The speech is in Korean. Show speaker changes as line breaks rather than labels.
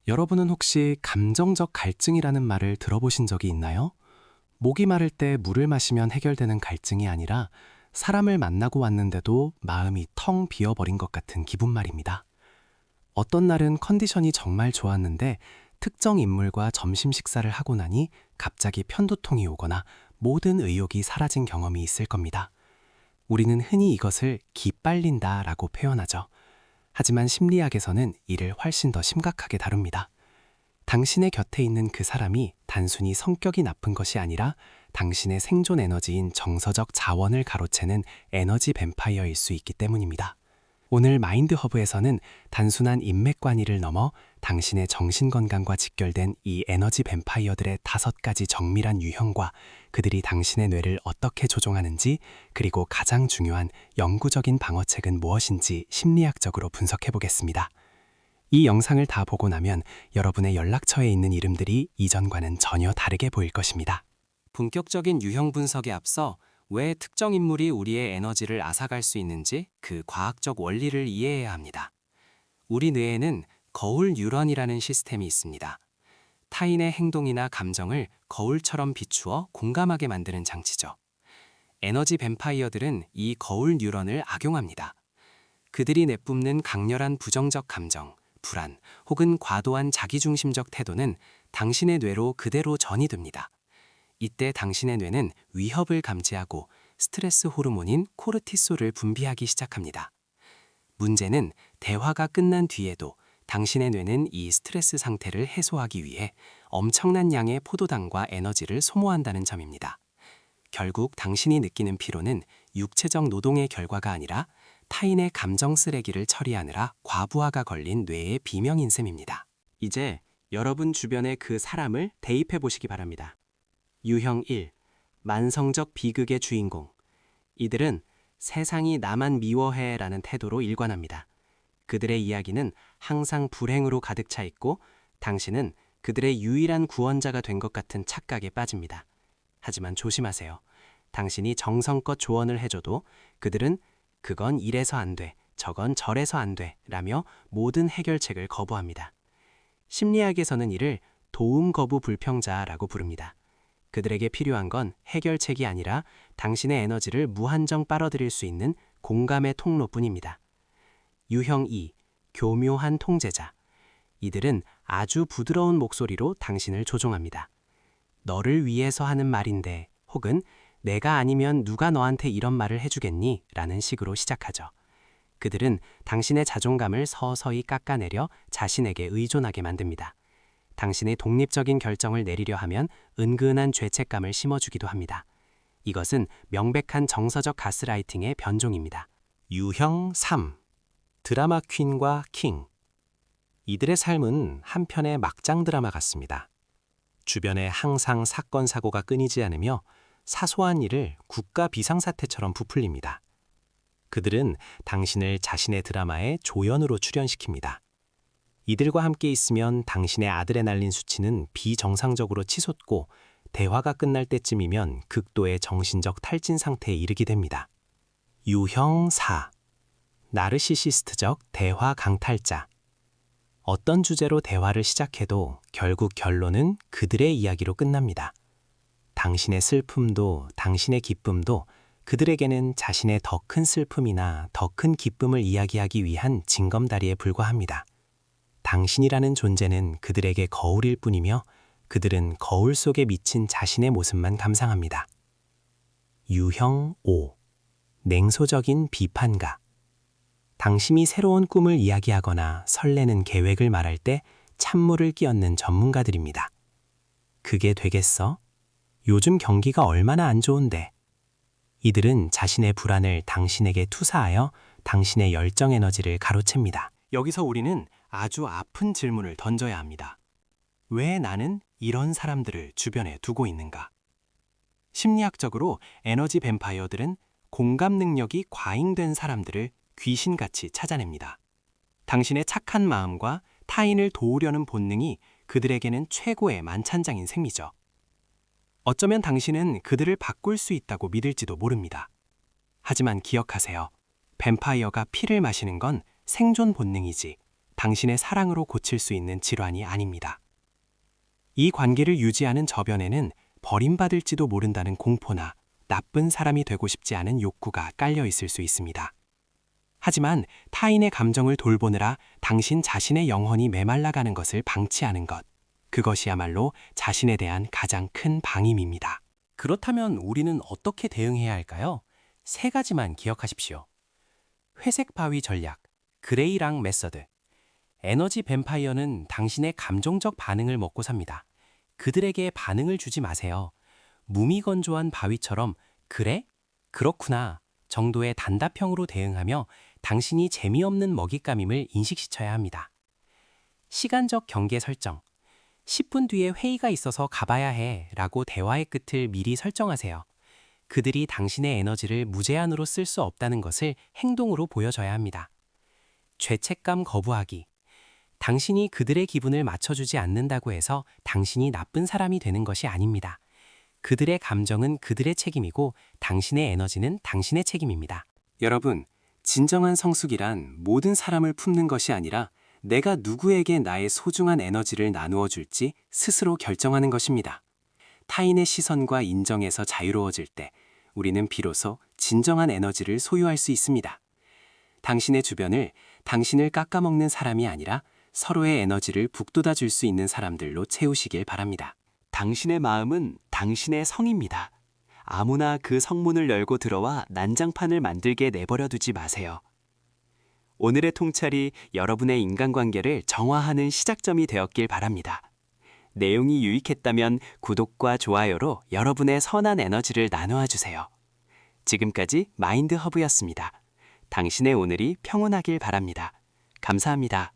여러분은 혹시 감정적 갈증이라는 말을 들어보신 적이 있나요? 목이 마를 때 물을 마시면 해결되는 갈증이 아니라 사람을 만나고 왔는데도 마음이 텅 비어버린 것 같은 기분 말입니다. 어떤 날은 컨디션이 정말 좋았는데 특정 인물과 점심 식사를 하고 나니 갑자기 편두통이 오거나 모든 의욕이 사라진 경험이 있을 겁니다. 우리는 흔히 이것을 기빨린다라고 표현하죠. 하지만 심리학에서는 이를 훨씬 더 심각하게 다룹니다. 당신의 곁에 있는 그 사람이 단순히 성격이 나쁜 것이 아니라 당신의 생존 에너지인 정서적 자원을 가로채는 에너지 뱀파이어일 수 있기 때문입니다. 오늘 마인드 허브에서는 단순한 인맥 관리를 넘어 당신의 정신 건강과 직결된 이 에너지 뱀파이어들의 5가지 정밀한 유형과 그들이 당신의 뇌를 어떻게 조종하는지, 그리고 가장 중요한 영구적인 방어책은 무엇인지 심리학적으로 분석해 보겠습니다. 이 영상을 다 보고 나면 여러분의 연락처에 있는 이름들이 이전과는 전혀 다르게 보일 것입니다.
본격적인 유형 분석에 앞서 왜 특정 인물이 우리의 에너지를 앗아갈 수 있는지 그 과학적 원리를 이해해야 합니다. 우리 뇌에는 거울 뉴런이라는 시스템이 있습니다. 타인의 행동이나 감정을 거울처럼 비추어 공감하게 만드는 장치죠. 에너지 뱀파이어들은 이 거울 뉴런을 악용합니다. 그들이 내뿜는 강렬한 부정적 감정, 불안, 혹은 과도한 자기중심적 태도는 당신의 뇌로 그대로 전이됩니다. 이때 당신의 뇌는 위협을 감지하고 스트레스 호르몬인 코르티솔을 분비하기 시작합니다. 문제는 대화가 끝난 뒤에도 당신의 뇌는 이 스트레스 상태를 해소하기 위해 엄청난 양의 포도당과 에너지를 소모한다는 점입니다. 결국 당신이 느끼는 피로는 육체적 노동의 결과가 아니라 타인의 감정 쓰레기를 처리하느라 과부하가 걸린 뇌의 비명인 셈입니다. 이제 여러분 주변의 그 사람을 대입해 보시기 바랍니다. 유형 1. 만성적 비극의 주인공. 이들은 세상이 나만 미워해 라는 태도로 일관합니다. 그들의 이야기는 항상 불행으로 가득 차 있고 당신은 그들의 유일한 구원자가 된 것 같은 착각에 빠집니다. 하지만 조심하세요. 당신이 정성껏 조언을 해줘도 그들은 그건 이래서 안 돼, 저건 저래서 안 돼 라며 모든 해결책을 거부합니다. 심리학에서는 이를 도움 거부 불평자라고 부릅니다. 그들에게 필요한 건 해결책이 아니라 당신의 에너지를 무한정 빨아들일 수 있는 공감의 통로뿐입니다. 유형 2. 교묘한 통제자. 이들은 아주 부드러운 목소리로 당신을 조종합니다. 너를 위해서 하는 말인데, 혹은 내가 아니면 누가 너한테 이런 말을 해주겠니? 라는 식으로 시작하죠. 그들은 당신의 자존감을 서서히 깎아내려 자신에게 의존하게 만듭니다. 당신의 독립적인 결정을 내리려 하면 은근한 죄책감을 심어주기도 합니다. 이것은 명백한 정서적 가스라이팅의 변종입니다. 유형 3. 드라마 퀸과 킹. 이들의 삶은 한편의 막장 드라마 같습니다. 주변에 항상 사건 사고가 끊이지 않으며 사소한 일을 국가 비상사태처럼 부풀립니다. 그들은 당신을 자신의 드라마의 조연으로 출연시킵니다. 이들과 함께 있으면 당신의 아드레날린 수치는 비정상적으로 치솟고 대화가 끝날 때쯤이면 극도의 정신적 탈진 상태에 이르게 됩니다. 유형 4. 나르시시스트적 대화 강탈자. 어떤 주제로 대화를 시작해도 결국 결론은 그들의 이야기로 끝납니다. 당신의 슬픔도 당신의 기쁨도 그들에게는 자신의 더 큰 슬픔이나 더 큰 기쁨을 이야기하기 위한 징검다리에 불과합니다. 당신이라는 존재는 그들에게 거울일 뿐이며 그들은 거울 속에 미친 자신의 모습만 감상합니다. 유형 5. 냉소적인 비판가. 당신이 새로운 꿈을 이야기하거나 설레는 계획을 말할 때 찬물을 끼얹는 전문가들입니다. 그게 되겠어? 요즘 경기가 얼마나 안 좋은데. 이들은 자신의 불안을 당신에게 투사하여 당신의 열정 에너지를 가로챕니다. 여기서 우리는 아주 아픈 질문을 던져야 합니다. 왜 나는 이런 사람들을 주변에 두고 있는가? 심리학적으로 에너지 뱀파이어들은 공감 능력이 과잉된 사람들을 귀신같이 찾아냅니다. 당신의 착한 마음과 타인을 도우려는 본능이 그들에게는 최고의 만찬장인 셈이죠. 어쩌면 당신은 그들을 바꿀 수 있다고 믿을지도 모릅니다. 하지만 기억하세요. 뱀파이어가 피를 마시는 건 생존 본능이지
당신의 사랑으로 고칠 수 있는 질환이 아닙니다. 이 관계를 유지하는 저변에는 버림받을지도 모른다는 공포나 나쁜 사람이 되고 싶지 않은 욕구가 깔려 있을 수 있습니다. 하지만 타인의 감정을 돌보느라 당신 자신의 영혼이 메말라가는 것을 방치하는 것, 그것이야말로 자신에 대한 가장 큰 방임입니다.
그렇다면 우리는 어떻게 대응해야 할까요? 세 가지만 기억하십시오. 회색 바위 전략, 그레이랑 메서드. 에너지 뱀파이어는 당신의 감정적 반응을 먹고 삽니다. 그들에게 반응을 주지 마세요. 무미건조한 바위처럼 그래? 그렇구나 정도의 단답형으로 대응하며 당신이 재미없는 먹잇감임을 인식시켜야 합니다. 시간적 경계 설정. 10분 뒤에 회의가 있어서 가봐야 해 라고 대화의 끝을 미리 설정하세요. 그들이 당신의 에너지를 무제한으로 쓸 수 없다는 것을 행동으로 보여줘야 합니다. 죄책감 거부하기. 당신이 그들의 기분을 맞춰주지 않는다고 해서 당신이 나쁜 사람이 되는 것이 아닙니다. 그들의 감정은 그들의 책임이고 당신의 에너지는 당신의 책임입니다. 여러분, 진정한 성숙이란 모든 사람을 품는 것이 아니라 내가 누구에게 나의 소중한 에너지를 나누어 줄지 스스로 결정하는 것입니다. 타인의 시선과 인정에서 자유로워질 때 우리는 비로소 진정한 에너지를 소유할 수 있습니다. 당신의 주변을 당신을 깎아먹는 사람이 아니라 서로의 에너지를 북돋아 줄 수 있는 사람들로 채우시길 바랍니다.
당신의 마음은 당신의 성입니다. 아무나 그 성문을 열고 들어와 난장판을 만들게 내버려 두지 마세요. 오늘의 통찰이 여러분의 인간관계를 정화하는 시작점이 되었길 바랍니다. 내용이 유익했다면 구독과 좋아요로 여러분의 선한 에너지를 나누어 주세요. 지금까지 마인드 허브였습니다. 당신의 오늘이 평온하길 바랍니다. 감사합니다.